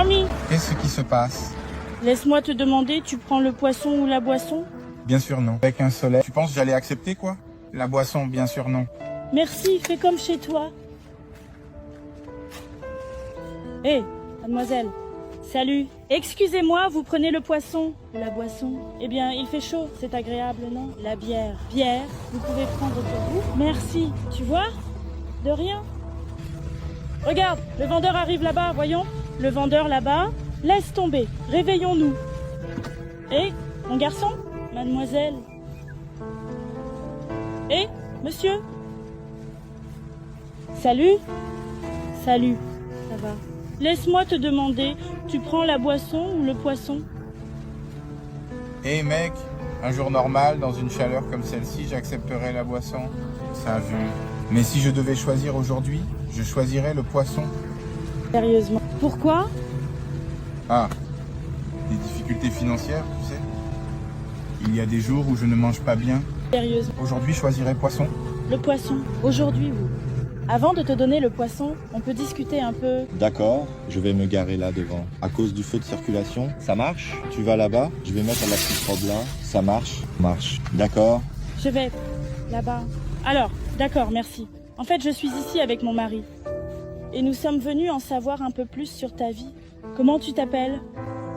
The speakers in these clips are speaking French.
Army, Qu'est-ce qui se passe? laisse-moi te demander, tu prends le poisson ou la boisson? Bien sûr non. Avec un soleil. Tu penses que j'allais accepter quoi? La boisson, bien sûr non. Merci, fais comme chez toi. Hé, mademoiselle. Salut. Excusez-moi, vous prenez le poisson ou la boisson? Eh bien, il fait chaud, c'est agréable, non? La bière. Bière, vous pouvez prendre pour vous? Merci. Tu vois? De rien. Regarde, le vendeur arrive là-bas, voyons. Le vendeur là-bas. Laisse tomber. Réveillons-nous. Hé, mon garçon? Mademoiselle. Hé, monsieur? Salut? Salut. Ça va. Laisse-moi te demander, tu prends la boisson ou le poisson? Hé mec, un jour normal, dans une chaleur comme celle-ci, j'accepterais la boisson. Ça a vu. Mais si je devais choisir aujourd'hui, je choisirais le poisson. Sérieusement. Pourquoi? Ah, des difficultés financières, tu sais. Il y a des jours où je ne mange pas bien. Sérieusement. Aujourd'hui, je choisirais poisson. Le poisson. Aujourd'hui, oui. Avant de te donner le poisson, on peut discuter un peu. D'accord, je vais me garer là devant. À cause du feu de circulation, ça marche? Tu vas là-bas, je vais mettre la petite robe là. Ça marche? Marche. D'accord. Je vais là-bas. Alors, d'accord, merci. En fait, je suis ici avec mon mari. Et nous sommes venus en savoir un peu plus sur ta vie. Comment tu t'appelles?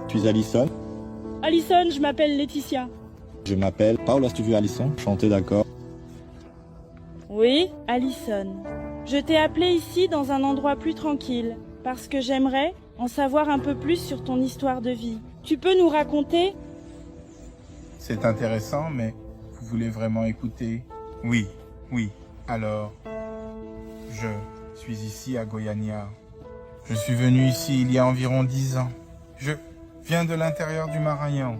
Tu es Alison? Alison, je m'appelle Laetitia. Je m'appelle Paula, si tu veux Alison. Chanté, d'accord. Oui, Alison. Je t'ai appelé ici dans un endroit plus tranquille, parce que j'aimerais en savoir un peu plus sur ton histoire de vie. Tu peux nous raconter? C'est intéressant, mais vous voulez vraiment écouter? Oui, oui. Alors, je suis ici à Goiânia. Je suis venu ici il y a environ 10 ans. Je viens de l'intérieur du Maranhão.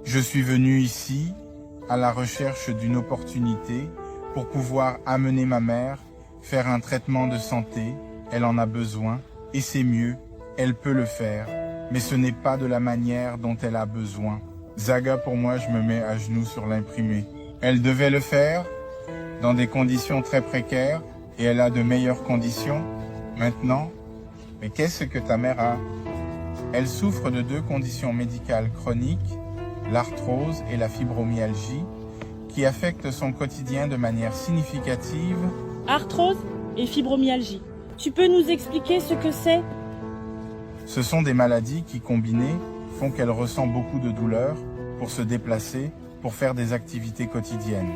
Je suis venu ici à la recherche d'une opportunité pour pouvoir amener ma mère faire un traitement de santé. Elle en a besoin et c'est mieux, elle peut le faire. Mais ce n'est pas de la manière dont elle a besoin. Zaga, pour moi, je me mets à genoux sur l'imprimé. Elle devait le faire dans des conditions très précaires et elle a de meilleures conditions maintenant. Mais qu'est-ce que ta mère a? Elle souffre de 2 conditions médicales chroniques, l'arthrose et la fibromyalgie, qui affectent son quotidien de manière significative. Arthrose et fibromyalgie. Tu peux nous expliquer ce que c'est? Ce sont des maladies qui, combinées, font qu'elle ressent beaucoup de douleur pour se déplacer, pour faire des activités quotidiennes.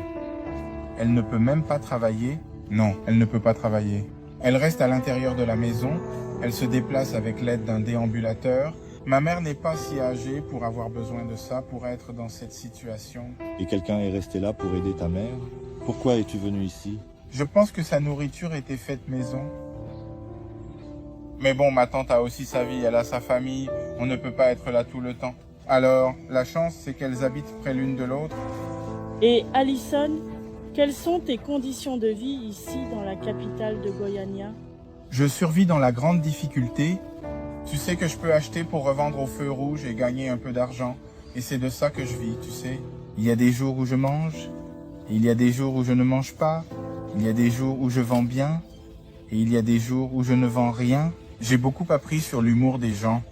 Elle ne peut même pas travailler. Non, elle ne peut pas travailler. Elle reste à l'intérieur de la maison. Elle se déplace avec l'aide d'un déambulateur. Ma mère n'est pas si âgée pour avoir besoin de ça, pour être dans cette situation. Et quelqu'un est resté là pour aider ta mère? Pourquoi es-tu venu ici? Je pense que sa nourriture était faite maison. Mais bon, ma tante a aussi sa vie, elle a sa famille, on ne peut pas être là tout le temps. Alors, la chance, c'est qu'elles habitent près l'une de l'autre. Et Alison, quelles sont tes conditions de vie ici dans la capitale de Goiânia? Je survis dans la grande difficulté. Tu sais que je peux acheter pour revendre au feu rouge et gagner un peu d'argent. Et c'est de ça que je vis, tu sais. Il y a des jours où je mange, et il y a des jours où je ne mange pas. Il y a des jours où je vends bien, et il y a des jours où je ne vends rien. J'ai beaucoup appris sur l'humour des gens.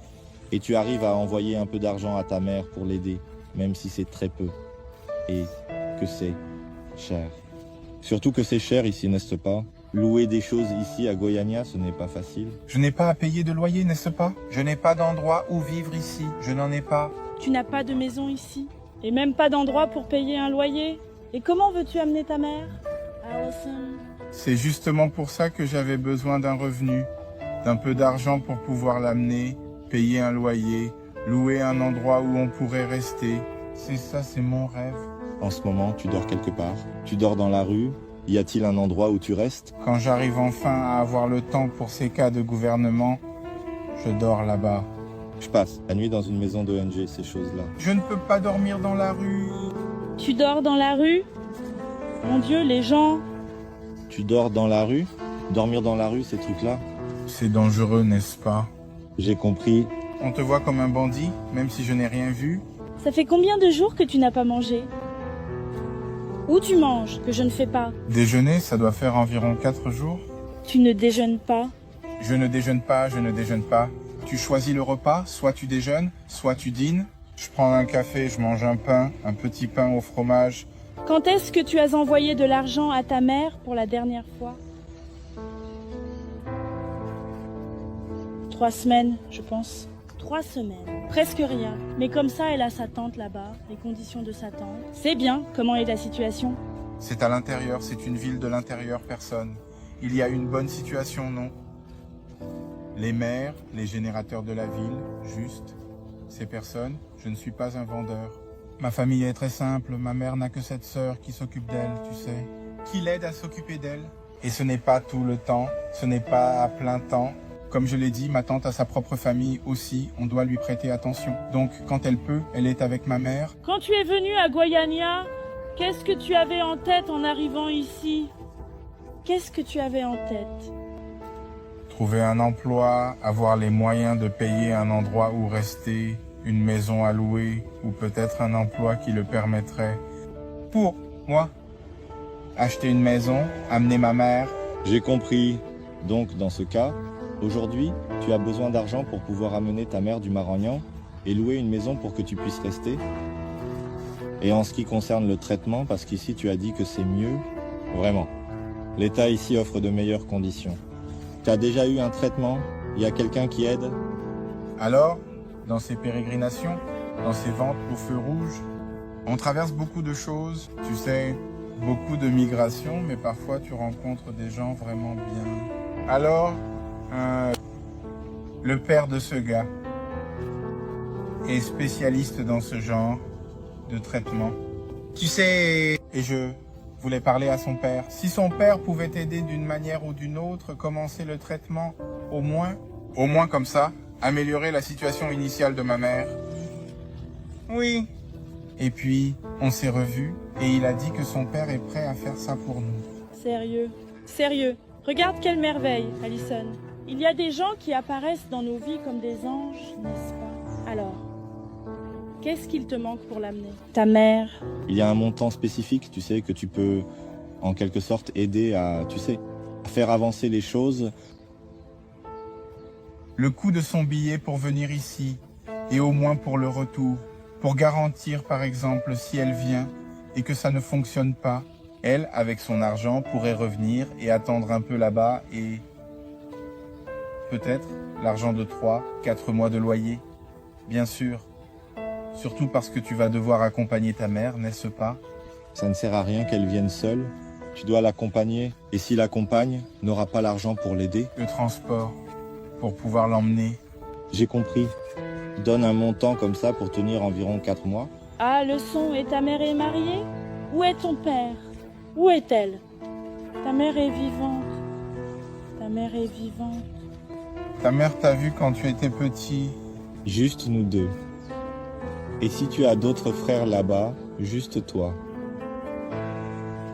Et tu arrives à envoyer un peu d'argent à ta mère pour l'aider, même si c'est très peu. Et que c'est cher. Surtout que c'est cher ici, n'est-ce pas? Louer des choses ici à Goiânia, ce n'est pas facile. Je n'ai pas à payer de loyer, n'est-ce pas? Je n'ai pas d'endroit où vivre ici. Je n'en ai pas. Tu n'as pas de maison ici? Et même pas d'endroit pour payer un loyer? Et comment veux-tu amener ta mère? Alison. C'est justement pour ça que j'avais besoin d'un revenu, d'un peu d'argent pour pouvoir l'amener, payer un loyer, louer un endroit où on pourrait rester. C'est ça, c'est mon rêve. En ce moment, tu dors quelque part? Tu dors dans la rue? Y a-t-il un endroit où tu restes? Quand j'arrive enfin à avoir le temps pour ces cas de gouvernement, je dors là-bas. Je passe la nuit dans une maison d'ONG, ces choses-là. Je ne peux pas dormir dans la rue. Tu dors dans la rue? Mon Dieu, les gens... Tu dors dans la rue? Dormir dans la rue, ces trucs-là? C'est dangereux, n'est-ce pas? J'ai compris. On te voit comme un bandit, même si je n'ai rien vu. Ça fait combien de jours que tu n'as pas mangé? Où tu manges, que je ne fais pas? Déjeuner, ça doit faire environ 4 jours. Tu ne déjeunes pas? Je ne déjeune pas, je ne déjeune pas. Tu choisis le repas, soit tu déjeunes, soit tu dînes. Je prends un café, je mange un pain, un petit pain au fromage. Quand est-ce que tu as envoyé de l'argent à ta mère pour la dernière fois? 3 semaines, je pense. 3 semaines. Presque rien. Mais comme ça, elle a sa tante là-bas, les conditions de sa tante. C'est bien. Comment est la situation? C'est à l'intérieur, c'est une ville de l'intérieur, personne. Il y a une bonne situation, non? Les maires, les générateurs de la ville, juste. Ces personnes, je ne suis pas un vendeur. Ma famille est très simple, ma mère n'a que cette sœur qui s'occupe d'elle, tu sais. Qui l'aide à s'occuper d'elle. Et ce n'est pas tout le temps, ce n'est pas à plein temps. Comme je l'ai dit, ma tante a sa propre famille aussi, on doit lui prêter attention. Donc, quand elle peut, elle est avec ma mère. Quand tu es venu à Goiânia, qu'est-ce que tu avais en tête en arrivant ici? Qu'est-ce que tu avais en tête? Trouver un emploi, avoir les moyens de payer un endroit où rester, une maison à louer, ou peut-être un emploi qui le permettrait. Pour moi, acheter une maison, amener ma mère. J'ai compris. Donc, dans ce cas, aujourd'hui, tu as besoin d'argent pour pouvoir amener ta mère du Maragnan et louer une maison pour que tu puisses rester. Et en ce qui concerne le traitement, parce qu'ici tu as dit que c'est mieux, vraiment. L'État ici offre de meilleures conditions. Tu as déjà eu un traitement? Il y a quelqu'un qui aide? Alors, dans ces pérégrinations, dans ces ventes au feu rouge, on traverse beaucoup de choses, tu sais, beaucoup de migrations, mais parfois tu rencontres des gens vraiment bien. Alors, le père de ce gars est spécialiste dans ce genre de traitement. Tu sais, et je voulais parler à son père. Si son père pouvait t'aider d'une manière ou d'une autre, commencer le traitement, au moins comme ça, améliorer la situation initiale de ma mère. Oui. Et puis, on s'est revus et il a dit que son père est prêt à faire ça pour nous. Sérieux. Sérieux. Regarde quelle merveille, Alison. Il y a des gens qui apparaissent dans nos vies comme des anges, n'est-ce pas? Alors, qu'est-ce qu'il te manque pour l'amener? Ta mère. Il y a un montant spécifique, tu sais, que tu peux en quelque sorte aider à, tu sais, à faire avancer les choses. Le coût de son billet pour venir ici, et au moins pour le retour, pour garantir par exemple si elle vient et que ça ne fonctionne pas, elle, avec son argent, pourrait revenir et attendre un peu là-bas et peut-être l'argent de 3, 4 mois de loyer, bien sûr. Surtout parce que tu vas devoir accompagner ta mère, n'est-ce pas? Ça ne sert à rien qu'elle vienne seule. Tu dois l'accompagner. Et si la compagne n'aura pas l'argent pour l'aider? Le transport, pour pouvoir l'emmener. J'ai compris. Donne un montant comme ça pour tenir environ 4 mois. Ah, le son, et ta mère est mariée? Où est ton père? Où est-elle? Ta mère est vivante. Ta mère est vivante. Ta mère t'a vu quand tu étais petit. Juste nous deux. Et si tu as d'autres frères là-bas, juste toi.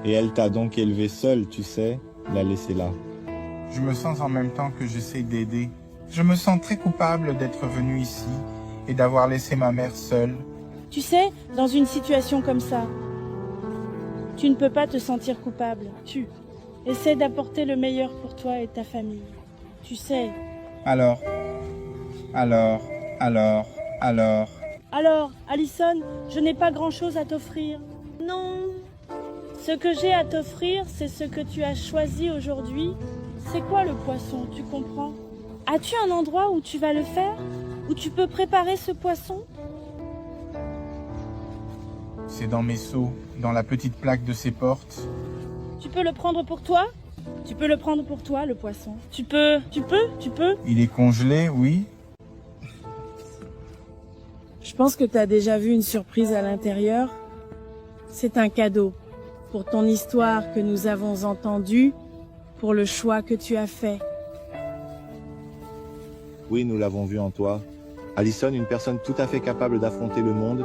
Et elle t'a donc élevé seule, tu sais, la laisser là. Je me sens en même temps que j'essaie d'aider. Je me sens très coupable d'être venu ici et d'avoir laissé ma mère seule. Tu sais, dans une situation comme ça, tu ne peux pas te sentir coupable. Tu essaies d'apporter le meilleur pour toi et ta famille. Tu sais. Alors, Alison, je n'ai pas grand-chose à t'offrir. Non. Ce que j'ai à t'offrir, c'est ce que tu as choisi aujourd'hui. C'est quoi le poisson, tu comprends? As-tu un endroit où tu vas le faire? Où tu peux préparer ce poisson? c'est dans mes seaux, dans la petite plaque de ces portes. Tu peux le prendre pour toi? Tu peux le prendre pour toi, le poisson. Tu peux. Il est congelé, oui. Je pense que tu as déjà vu une surprise à l'intérieur. C'est un cadeau pour ton histoire que nous avons entendue, pour le choix que tu as fait. Oui, nous l'avons vu en toi. Alison, une personne tout à fait capable d'affronter le monde.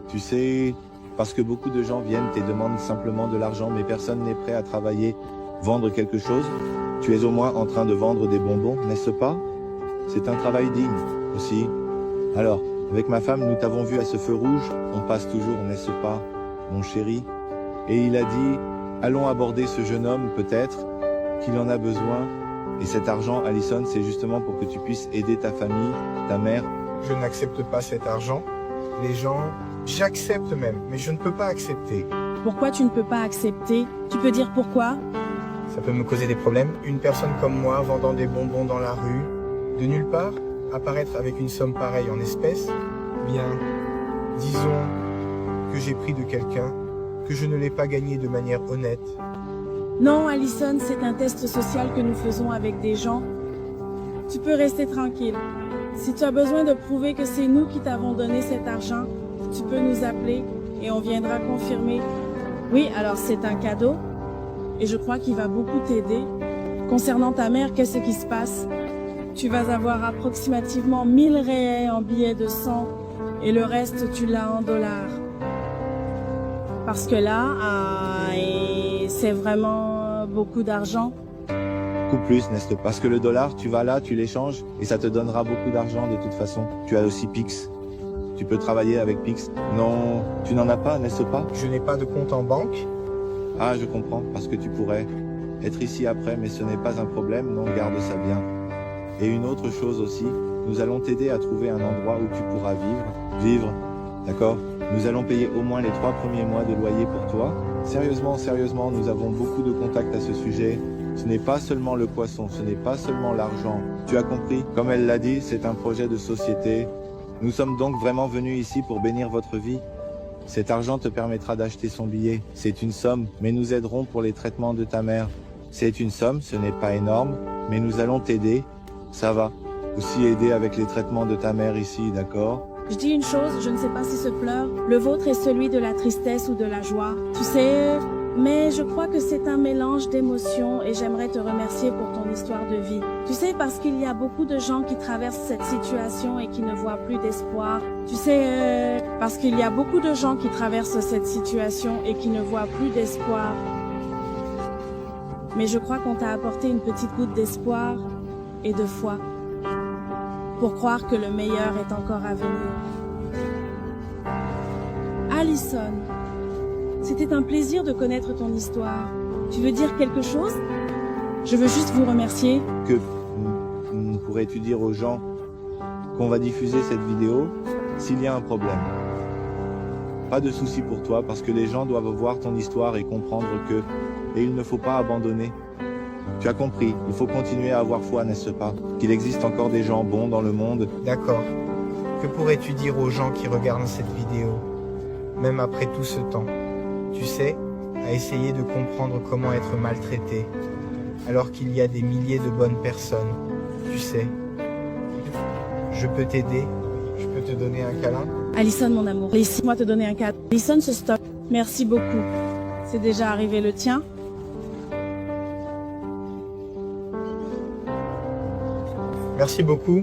Tu sais, parce que beaucoup de gens viennent et demandent simplement de l'argent, mais personne n'est prêt à travailler, vendre quelque chose. Tu es au moins en train de vendre des bonbons, n'est-ce pas? C'est un travail digne, aussi. Alors, avec ma femme, nous t'avons vu à ce feu rouge. On passe toujours, n'est-ce pas, mon chéri? Et il a dit, allons aborder ce jeune homme, peut-être, qu'il en a besoin. Et cet argent, Alison, c'est justement pour que tu puisses aider ta famille, ta mère. Je n'accepte pas cet argent. Les gens, j'accepte même, mais je ne peux pas accepter. Pourquoi tu ne peux pas accepter? Tu peux dire pourquoi? Ça peut me causer des problèmes. Une personne comme moi vendant des bonbons dans la rue, de nulle part, apparaître avec une somme pareille en espèces, bien, disons que j'ai pris de quelqu'un, que je ne l'ai pas gagné de manière honnête. Non, Alison, c'est un test social que nous faisons avec des gens. Tu peux rester tranquille. Si tu as besoin de prouver que c'est nous qui t'avons donné cet argent, tu peux nous appeler et on viendra confirmer. Oui, alors c'est un cadeau et je crois qu'il va beaucoup t'aider. Concernant ta mère, qu'est-ce qui se passe? Tu vas avoir approximativement 1000 réais en billets de 100 et le reste tu l'as en dollars. Parce que là, c'est vraiment beaucoup d'argent. Beaucoup plus, n'est-ce pas? Parce que le dollar, tu vas là, tu l'échanges et ça te donnera beaucoup d'argent de toute façon. Tu as aussi Pix. Tu peux travailler avec Pix. Non, tu n'en as pas, n'est-ce pas? Je n'ai pas de compte en banque. Ah, je comprends, parce que tu pourrais être ici après, mais ce n'est pas un problème, non, garde ça bien. Et une autre chose aussi, nous allons t'aider à trouver un endroit où tu pourras vivre, d'accord? Nous allons payer au moins les 3 premiers mois de loyer pour toi. Sérieusement, nous avons beaucoup de contacts à ce sujet. Ce n'est pas seulement le poisson, ce n'est pas seulement l'argent. Tu as compris? Comme elle l'a dit, c'est un projet de société. Nous sommes donc vraiment venus ici pour bénir votre vie. Cet argent te permettra d'acheter son billet. C'est une somme, mais nous aiderons pour les traitements de ta mère. C'est une somme, ce n'est pas énorme, mais nous allons t'aider. Ça va. Aussi aider avec les traitements de ta mère ici, d'accord? Je dis une chose, je ne sais pas si ce pleur, le vôtre est celui de la tristesse ou de la joie. Tu sais, mais je crois que c'est un mélange d'émotions et j'aimerais te remercier pour ton histoire de vie. Tu sais, parce qu'il y a beaucoup de gens qui traversent cette situation et qui ne voient plus d'espoir. Tu sais, parce qu'il y a beaucoup de gens qui traversent cette situation et qui ne voient plus d'espoir. Mais je crois qu'on t'a apporté une petite goutte d'espoir et de foi pour croire que le meilleur est encore à venir. Alison, c'était un plaisir de connaître ton histoire. Tu veux dire quelque chose? Je veux juste vous remercier. Que pourrais-tu dire aux gens qu'on va diffuser cette vidéo s'il y a un problème? Pas de souci pour toi parce que les gens doivent voir ton histoire et comprendre que, et il ne faut pas abandonner. Tu as compris, il faut continuer à avoir foi, n'est-ce pas? Qu'il existe encore des gens bons dans le monde. D'accord. Que pourrais-tu dire aux gens qui regardent cette vidéo, même après tout ce temps? Tu sais, à essayer de comprendre comment être maltraité, alors qu'il y a des milliers de bonnes personnes. Tu sais, je peux t'aider, je peux te donner un câlin. Alison, mon amour, laisse-moi te donner un câlin. Alison, se stoppe. Merci beaucoup. C'est déjà arrivé le tien? Merci beaucoup.